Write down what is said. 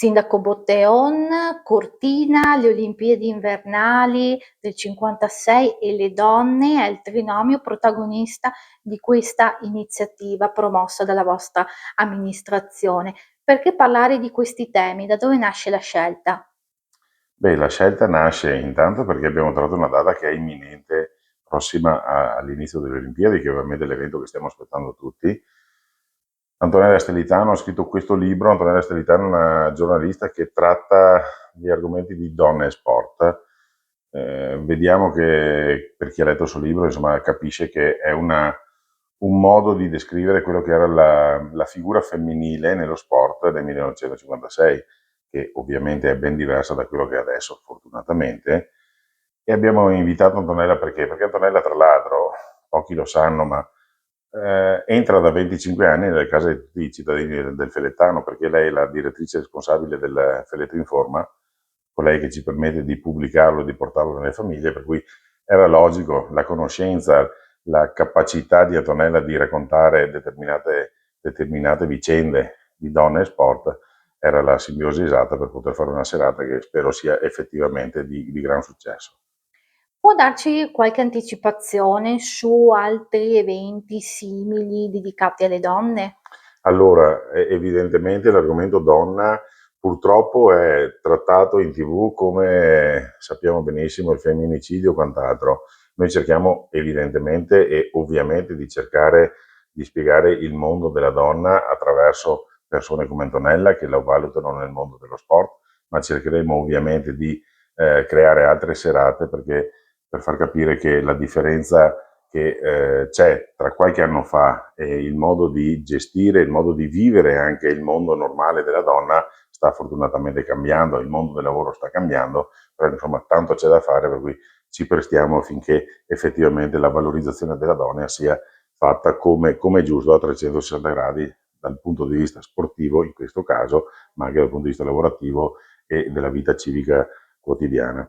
Sindaco Botteon, Cortina, le Olimpiadi invernali del 56 e le donne è il trinomio protagonista di questa iniziativa promossa dalla vostra amministrazione. Perché parlare di questi temi? Da dove nasce la scelta? Beh, la scelta nasce intanto perché abbiamo trovato una data che è imminente, prossima all'inizio delle Olimpiadi, che è ovviamente l'evento che stiamo aspettando tutti. Antonella Stellitano ha scritto questo libro. Antonella Stellitano è una giornalista che tratta gli argomenti di donne e sport. Vediamo che per chi ha letto il suo libro, insomma, capisce che è un modo di descrivere quello che era la figura femminile nello sport del 1956, che ovviamente è ben diversa da quello che è adesso, fortunatamente. E abbiamo invitato Antonella perché? Perché Antonella, tra l'altro, pochi lo sanno, ma entra da 25 anni nelle case di tutti i cittadini del Felettano, perché lei è la direttrice responsabile del Feletto Informa, colei che ci permette di pubblicarlo e di portarlo nelle famiglie, per cui era logico la conoscenza, la capacità di Antonella di raccontare determinate vicende di donne e sport era la simbiosi esatta per poter fare una serata che spero sia effettivamente di gran successo. Può darci qualche anticipazione su altri eventi simili dedicati alle donne? Allora, evidentemente l'argomento donna purtroppo è trattato in TV come sappiamo benissimo il femminicidio o quant'altro. Noi cerchiamo evidentemente e ovviamente di cercare di spiegare il mondo della donna attraverso persone come Antonella che la valutano nel mondo dello sport, ma cercheremo ovviamente di creare altre serate perché per far capire che la differenza che c'è tra qualche anno fa e il modo di gestire, il modo di vivere anche il mondo normale della donna sta fortunatamente cambiando, il mondo del lavoro sta cambiando, però insomma tanto c'è da fare, per cui ci prestiamo affinché effettivamente la valorizzazione della donna sia fatta come è giusto a 360 gradi dal punto di vista sportivo in questo caso, ma anche dal punto di vista lavorativo e della vita civica quotidiana.